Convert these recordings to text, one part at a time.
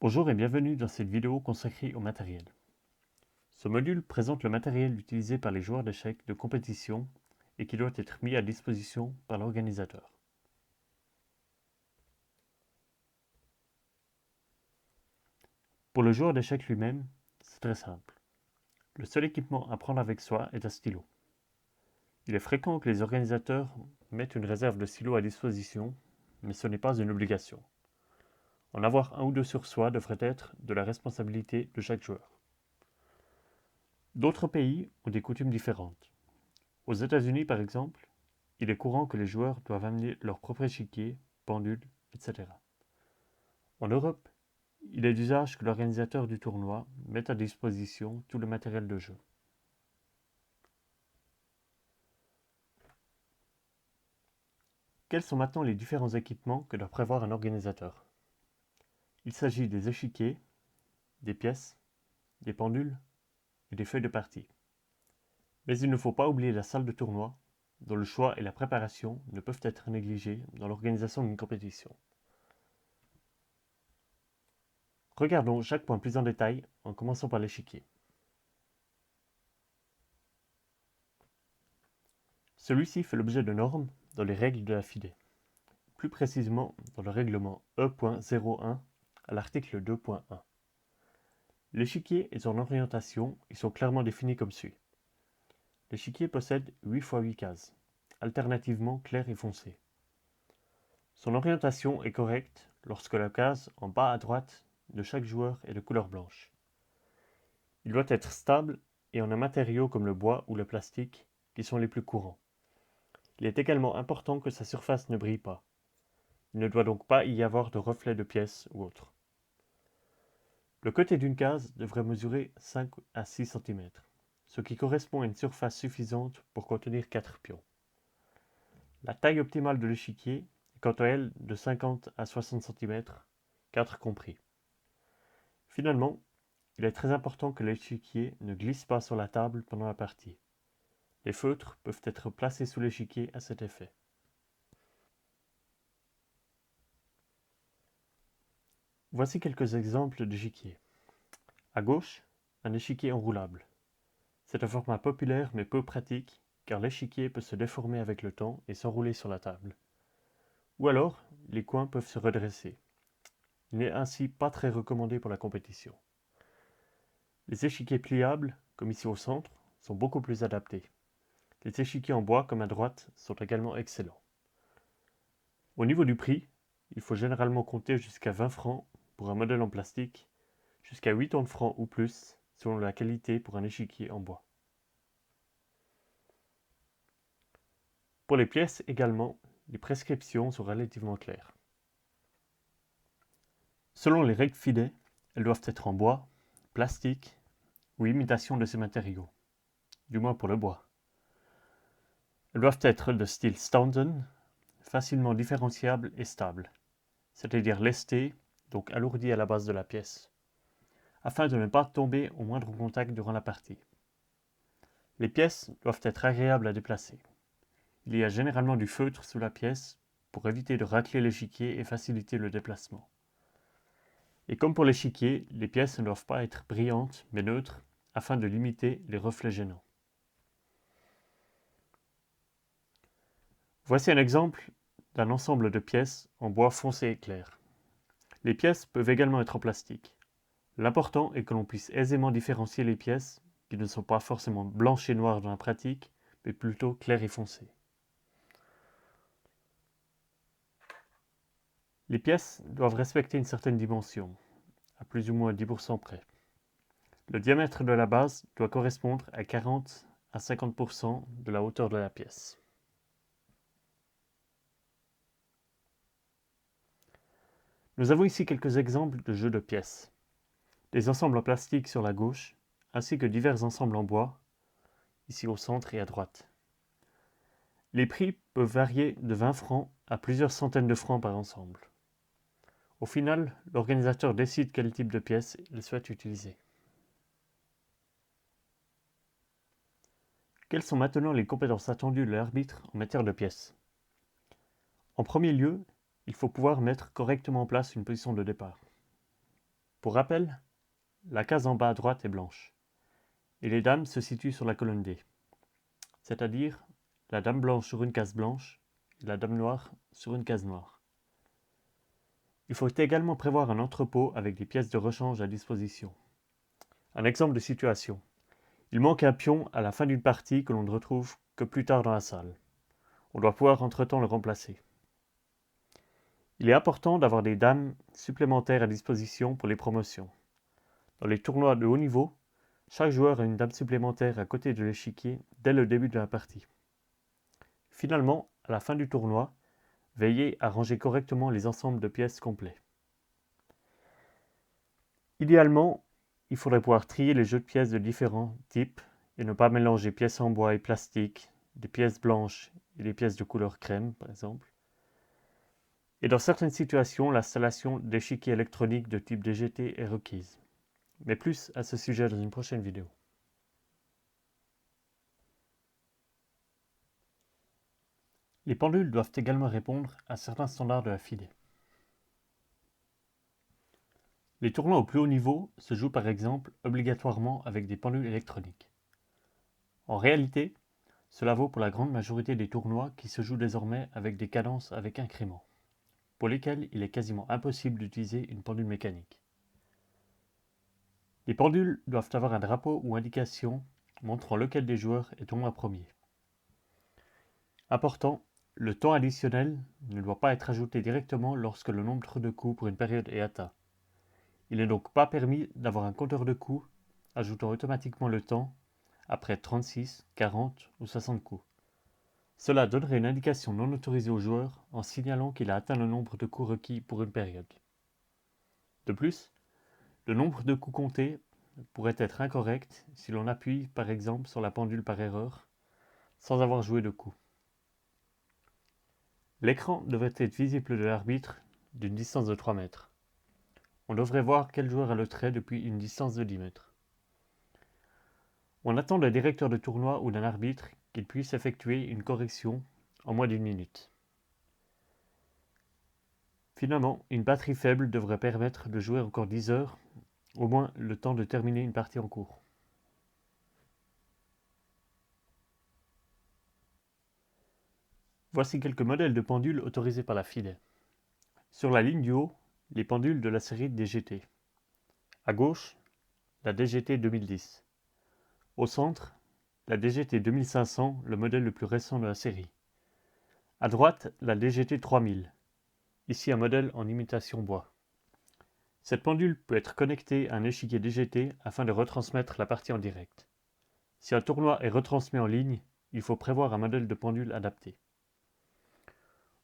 Bonjour et bienvenue dans cette vidéo consacrée au matériel. Ce module présente le matériel utilisé par les joueurs d'échecs de compétition et qui doit être mis à disposition par l'organisateur. Pour le joueur d'échecs lui-même, c'est très simple. Le seul équipement à prendre avec soi est un stylo. Il est fréquent que les organisateurs mettent une réserve de stylos à disposition, mais ce n'est pas une obligation. En avoir un ou deux sur soi devrait être de la responsabilité de chaque joueur. D'autres pays ont des coutumes différentes. Aux États-Unis, par exemple, il est courant que les joueurs doivent amener leur propre échiquier, pendule, etc. En Europe, il est d'usage que l'organisateur du tournoi mette à disposition tout le matériel de jeu. Quels sont maintenant les différents équipements que doit prévoir un organisateur? Il s'agit des échiquiers, des pièces, des pendules et des feuilles de partie. Mais il ne faut pas oublier la salle de tournoi, dont le choix et la préparation ne peuvent être négligés dans l'organisation d'une compétition. Regardons chaque point plus en détail en commençant par l'échiquier. Celui-ci fait l'objet de normes dans les règles de la FIDE, plus précisément dans le règlement E.01 à l'article 2.1. L'échiquier et son orientation y sont clairement définis comme suit. L'échiquier possède 8 x 8 cases, alternativement claires et foncées. Son orientation est correcte lorsque la case en bas à droite de chaque joueur est de couleur blanche. Il doit être stable et en un matériau comme le bois ou le plastique qui sont les plus courants. Il est également important que sa surface ne brille pas. Il ne doit donc pas y avoir de reflets de pièces ou autre. Le côté d'une case devrait mesurer 5 à 6 cm, ce qui correspond à une surface suffisante pour contenir 4 pions. La taille optimale de l'échiquier est quant à elle de 50 à 60 cm, 4 compris. Finalement, il est très important que l'échiquier ne glisse pas sur la table pendant la partie. Les feutres peuvent être placés sous l'échiquier à cet effet. Voici quelques exemples d'échiquiers. À gauche, un échiquier enroulable. C'est un format populaire mais peu pratique car l'échiquier peut se déformer avec le temps et s'enrouler sur la table. Ou alors, les coins peuvent se redresser. Il n'est ainsi pas très recommandé pour la compétition. Les échiquiers pliables, comme ici au centre, sont beaucoup plus adaptés. Les échiquiers en bois, comme à droite, sont également excellents. Au niveau du prix, il faut généralement compter jusqu'à 20 francs pour un modèle en plastique, jusqu'à 80 francs ou plus selon la qualité pour un échiquier en bois. Pour les pièces également, les prescriptions sont relativement claires. Selon les règles FIDE, elles doivent être en bois, plastique ou imitation de ces matériaux, du moins pour le bois. Elles doivent être de style Staunden, facilement différenciable et stable, c'est-à-dire lestées, donc alourdies à la base de la pièce, afin de ne pas tomber au moindre contact durant la partie. Les pièces doivent être agréables à déplacer. Il y a généralement du feutre sous la pièce pour éviter de racler l'échiquier et faciliter le déplacement. Et comme pour l'échiquier, les pièces ne doivent pas être brillantes mais neutres afin de limiter les reflets gênants. Voici un exemple d'un ensemble de pièces en bois foncé et clair. Les pièces peuvent également être en plastique. L'important est que l'on puisse aisément différencier les pièces qui ne sont pas forcément blanches et noires dans la pratique, mais plutôt claires et foncées. Les pièces doivent respecter une certaine dimension, à plus ou moins 10% près. Le diamètre de la base doit correspondre à 40 à 50% de la hauteur de la pièce. Nous avons ici quelques exemples de jeux de pièces. Des ensembles en plastique sur la gauche, ainsi que divers ensembles en bois, ici au centre et à droite. Les prix peuvent varier de 20 francs à plusieurs centaines de francs par ensemble. Au final, l'organisateur décide quel type de pièce il souhaite utiliser. Quelles sont maintenant les compétences attendues de l'arbitre en matière de pièces? En premier lieu, il faut pouvoir mettre correctement en place une position de départ. Pour rappel, la case en bas à droite est blanche, et les dames se situent sur la colonne D, c'est-à-dire la dame blanche sur une case blanche et la dame noire sur une case noire. Il faut également prévoir un entrepôt avec des pièces de rechange à disposition. Un exemple de situation. Il manque un pion à la fin d'une partie que l'on ne retrouve que plus tard dans la salle. On doit pouvoir entre-temps le remplacer. Il est important d'avoir des dames supplémentaires à disposition pour les promotions. Dans les tournois de haut niveau, chaque joueur a une dame supplémentaire à côté de l'échiquier dès le début de la partie. Finalement, à la fin du tournoi, veillez à ranger correctement les ensembles de pièces complets. Idéalement, il faudrait pouvoir trier les jeux de pièces de différents types et ne pas mélanger pièces en bois et plastique, des pièces blanches et des pièces de couleur crème, par exemple. Et dans certaines situations, l'installation d'échiquiers électroniques de type DGT est requise. Mais plus à ce sujet dans une prochaine vidéo. Les pendules doivent également répondre à certains standards de la FIDE. Les tournois au plus haut niveau se jouent par exemple obligatoirement avec des pendules électroniques. En réalité, cela vaut pour la grande majorité des tournois qui se jouent désormais avec des cadences avec incrément, pour lesquels il est quasiment impossible d'utiliser une pendule mécanique. Les pendules doivent avoir un drapeau ou indication montrant lequel des joueurs est tournoi premier. Important, le temps additionnel ne doit pas être ajouté directement lorsque le nombre de coups pour une période est atteint. Il n'est donc pas permis d'avoir un compteur de coups ajoutant automatiquement le temps après 36, 40 ou 60 coups. Cela donnerait une indication non autorisée au joueur en signalant qu'il a atteint le nombre de coups requis pour une période. De plus, le nombre de coups comptés pourrait être incorrect si l'on appuie par exemple sur la pendule par erreur sans avoir joué de coups. L'écran devrait être visible de l'arbitre d'une distance de 3 mètres. On devrait voir quel joueur a le trait depuis une distance de 10 mètres. On attend d'un directeur de tournoi ou d'un arbitre qu'il puisse effectuer une correction en moins d'1 minute. Finalement, une batterie faible devrait permettre de jouer encore 10 heures, au moins le temps de terminer une partie en cours. Voici quelques modèles de pendules autorisés par la FIDE. Sur la ligne du haut, les pendules de la série DGT. À gauche, la DGT 2010. Au centre, la DGT 2500, le modèle le plus récent de la série. À droite, la DGT 3000. Ici un modèle en imitation bois. Cette pendule peut être connectée à un échiquier DGT afin de retransmettre la partie en direct. Si un tournoi est retransmis en ligne, il faut prévoir un modèle de pendule adapté.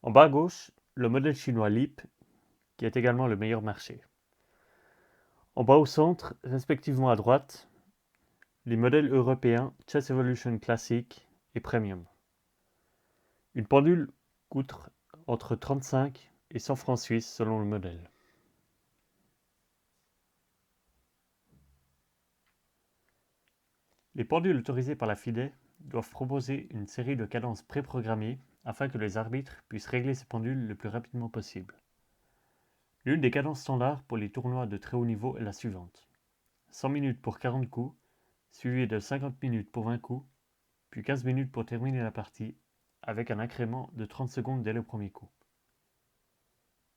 En bas à gauche, le modèle chinois LEAP, qui est également le meilleur marché. En bas au centre, respectivement à droite, les modèles européens Chess Evolution Classic et Premium. Une pendule coûte entre 35 et 100 francs suisses selon le modèle. Les pendules autorisées par la FIDE doivent proposer une série de cadences préprogrammées afin que les arbitres puissent régler ces pendules le plus rapidement possible. L'une des cadences standards pour les tournois de très haut niveau est la suivante. 100 minutes pour 40 coups, suivi de 50 minutes pour 20 coups, puis 15 minutes pour terminer la partie, avec un incrément de 30 secondes dès le premier coup.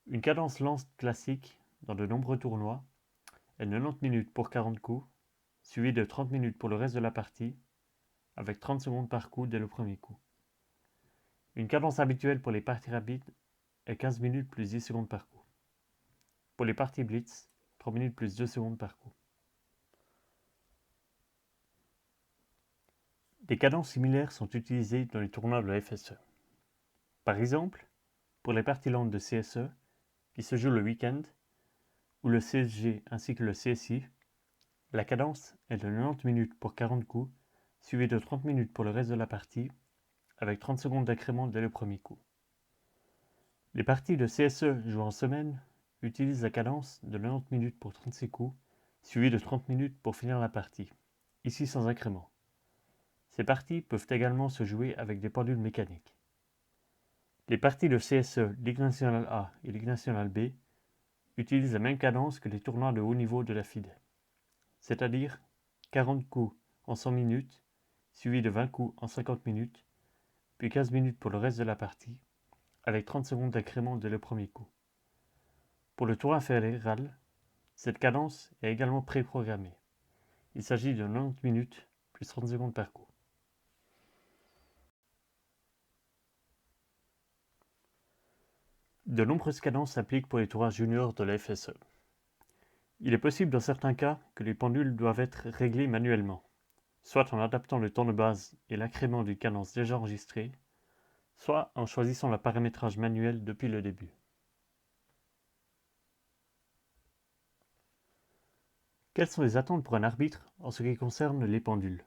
Une cadence lente classique dans de nombreux tournois est 90 minutes pour 40 coups, suivi de 30 minutes pour le reste de la partie, avec 30 secondes par coup dès le premier coup. Une cadence habituelle pour les parties rapides est 15 minutes plus 10 secondes par coup. Pour les parties blitz, 3 minutes plus 2 secondes par coup. Des cadences similaires sont utilisées dans les tournois de la FSE. Par exemple, pour les parties lentes de CSE, qui se jouent le week-end, ou le CSG ainsi que le CSI, la cadence est de 90 minutes pour 40 coups, suivi de 30 minutes pour le reste de la partie, avec 30 secondes d'incrément dès le premier coup. Les parties de CSE jouées en semaine utilisent la cadence de 90 minutes pour 36 coups, suivi de 30 minutes pour finir la partie, ici sans incrément. Ces parties peuvent également se jouer avec des pendules mécaniques. Les parties de CSE, Ligue nationale A et Ligue nationale B utilisent la même cadence que les tournois de haut niveau de la FIDE, c'est-à-dire 40 coups en 100 minutes, suivi de 20 coups en 50 minutes, puis 15 minutes pour le reste de la partie, avec 30 secondes d'incrément dès le premier coup. Pour le tournoi fédéral, cette cadence est également préprogrammée. Il s'agit de 90 minutes plus 30 secondes par coup. De nombreuses cadences s'appliquent pour les tournois juniors de la FSE. Il est possible dans certains cas que les pendules doivent être réglées manuellement, soit en adaptant le temps de base et l'incrément d'une cadence déjà enregistrée, soit en choisissant le paramétrage manuel depuis le début. Quelles sont les attentes pour un arbitre en ce qui concerne les pendules?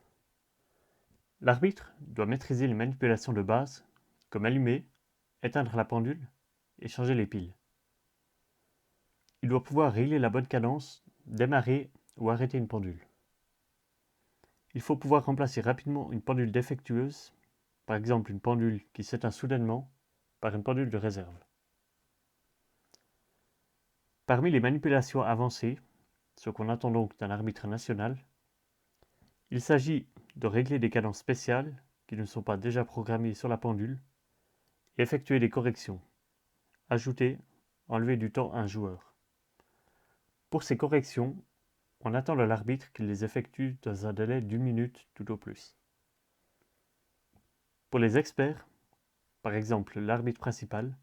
L'arbitre doit maîtriser les manipulations de base, comme allumer, éteindre la pendule et changer les piles. Il doit pouvoir régler la bonne cadence, démarrer ou arrêter une pendule. Il faut pouvoir remplacer rapidement une pendule défectueuse, par exemple une pendule qui s'éteint soudainement, par une pendule de réserve. Parmi les manipulations avancées, ce qu'on attend donc d'un arbitre national, il s'agit de régler des cadences spéciales qui ne sont pas déjà programmées sur la pendule et effectuer des corrections, ajouter, enlever du temps à un joueur. Pour ces corrections, on attend de l'arbitre qu'il les effectue dans un délai d'1 minute tout au plus. Pour les experts, par exemple l'arbitre principal,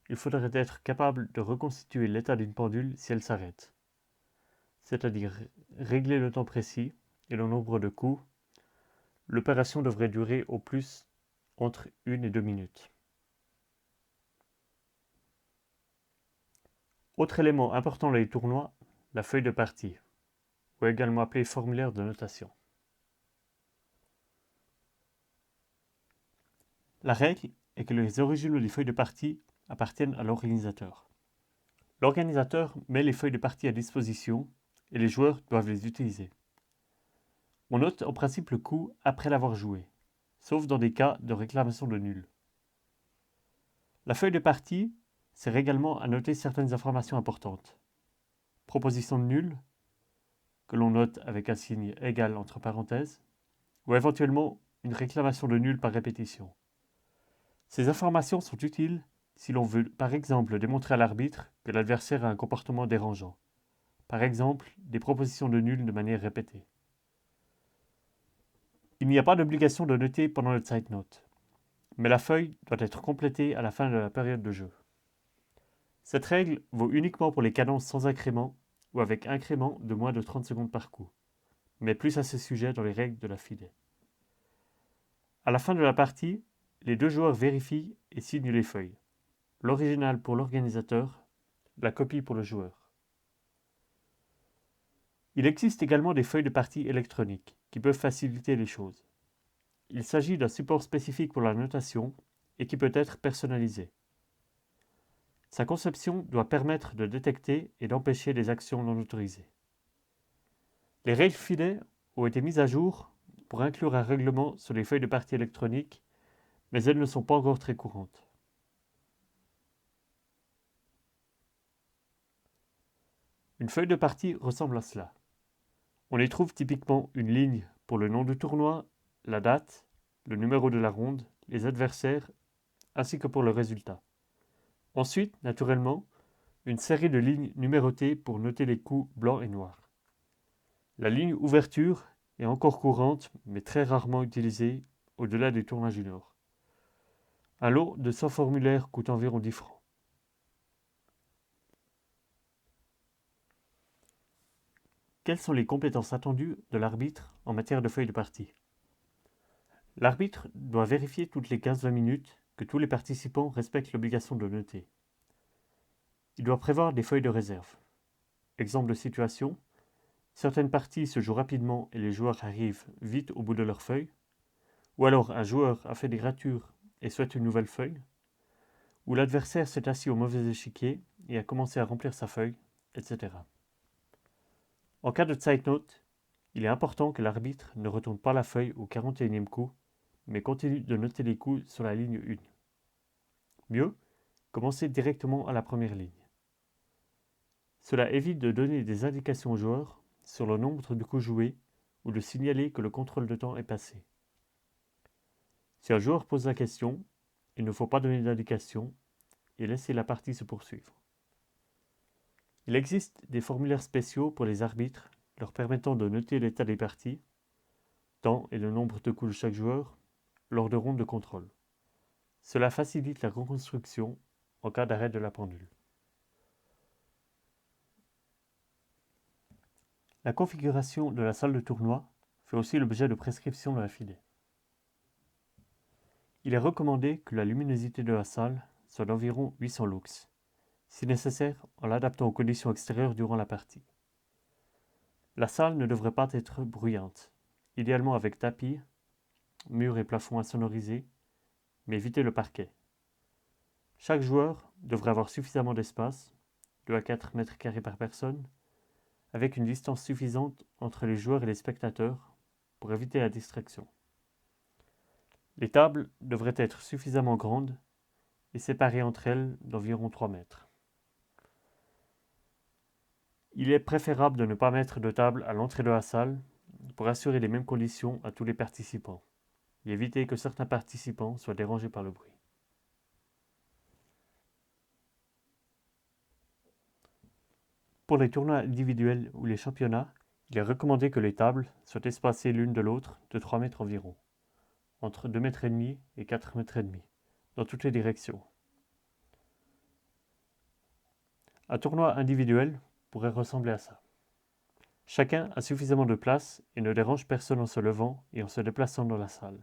il faudrait être capable de reconstituer l'état d'une pendule si elle s'arrête, c'est-à-dire régler le temps précis et le nombre de coups. L'opération devrait durer au plus entre 1 et 2 minutes. Autre élément important dans les tournois, la feuille de partie, ou également appelée formulaire de notation. La règle est que les originaux des feuilles de partie appartiennent à l'organisateur. L'organisateur met les feuilles de partie à disposition et les joueurs doivent les utiliser. On note en principe le coup après l'avoir joué, sauf dans des cas de réclamation de nul. La feuille de partie sert également à noter certaines informations importantes. Proposition de nul, que l'on note avec un signe égal entre parenthèses, ou éventuellement une réclamation de nul par répétition. Ces informations sont utiles si l'on veut par exemple démontrer à l'arbitre que l'adversaire a un comportement dérangeant. Par exemple, des propositions de nul de manière répétée. Il n'y a pas d'obligation de noter pendant le side note, mais la feuille doit être complétée à la fin de la période de jeu. Cette règle vaut uniquement pour les cadences sans incrément ou avec incrément de moins de 30 secondes par coup, mais plus à ce sujet dans les règles de la FIDE. À la fin de la partie, les deux joueurs vérifient et signent les feuilles, l'original pour l'organisateur, la copie pour le joueur. Il existe également des feuilles de partie électroniques qui peuvent faciliter les choses. Il s'agit d'un support spécifique pour la notation et qui peut être personnalisé. Sa conception doit permettre de détecter et d'empêcher les actions non autorisées. Les règles FIDE ont été mises à jour pour inclure un règlement sur les feuilles de partie électroniques, mais elles ne sont pas encore très courantes. Une feuille de partie ressemble à cela. On y trouve typiquement une ligne pour le nom du tournoi, la date, le numéro de la ronde, les adversaires, ainsi que pour le résultat. Ensuite, naturellement, une série de lignes numérotées pour noter les coups blancs et noirs. La ligne ouverture est encore courante, mais très rarement utilisée au-delà des tournois juniors. Un lot de 100 formulaires coûte environ 10 francs. Quelles sont les compétences attendues de l'arbitre en matière de feuilles de partie? L'arbitre doit vérifier toutes les 15-20 minutes que tous les participants respectent l'obligation de noter. Il doit prévoir des feuilles de réserve. Exemple de situation, certaines parties se jouent rapidement et les joueurs arrivent vite au bout de leur feuille, ou alors un joueur a fait des ratures et souhaite une nouvelle feuille, ou l'adversaire s'est assis au mauvais échiquier et a commencé à remplir sa feuille, etc. En cas de side note, il est important que l'arbitre ne retourne pas la feuille au 41e coup, mais continue de noter les coups sur la ligne 1. Mieux, commencer directement à la première ligne. Cela évite de donner des indications aux joueurs sur le nombre de coups joués ou de signaler que le contrôle de temps est passé. Si un joueur pose la question, il ne faut pas donner d'indication et laisser la partie se poursuivre. Il existe des formulaires spéciaux pour les arbitres leur permettant de noter l'état des parties, temps et le nombre de coups de chaque joueur, lors de rondes de contrôle. Cela facilite la reconstruction en cas d'arrêt de la pendule. La configuration de la salle de tournoi fait aussi l'objet de prescriptions de la FIDE. Il est recommandé que la luminosité de la salle soit d'environ 800 lux, si nécessaire en l'adaptant aux conditions extérieures durant la partie. La salle ne devrait pas être bruyante, idéalement avec tapis, murs et plafonds insonorisés, mais évitez le parquet. Chaque joueur devrait avoir suffisamment d'espace, 2 à 4 mètres carrés par personne, avec une distance suffisante entre les joueurs et les spectateurs pour éviter la distraction. Les tables devraient être suffisamment grandes et séparées entre elles d'environ 3 mètres. Il est préférable de ne pas mettre de table à l'entrée de la salle pour assurer les mêmes conditions à tous les participants et éviter que certains participants soient dérangés par le bruit. Pour les tournois individuels ou les championnats, il est recommandé que les tables soient espacées l'une de l'autre de 3 mètres environ, entre 2 mètres et demi et 4 mètres et demi, dans toutes les directions. Un tournoi individuel pourrait ressembler à ça. Chacun a suffisamment de place et ne dérange personne en se levant et en se déplaçant dans la salle.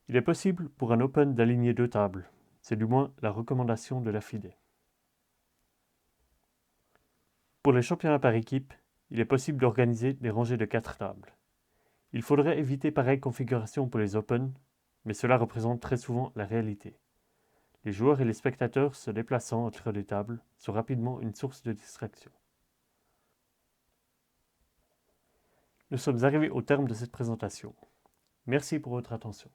Il est possible pour un Open d'aligner 2 tables, c'est du moins la recommandation de la FIDE. Pour les championnats par équipe, il est possible d'organiser des rangées de 4 tables. Il faudrait éviter pareille configuration pour les Open, mais cela représente très souvent la réalité. Les joueurs et les spectateurs se déplaçant entre les tables sont rapidement une source de distraction. Nous sommes arrivés au terme de cette présentation. Merci pour votre attention.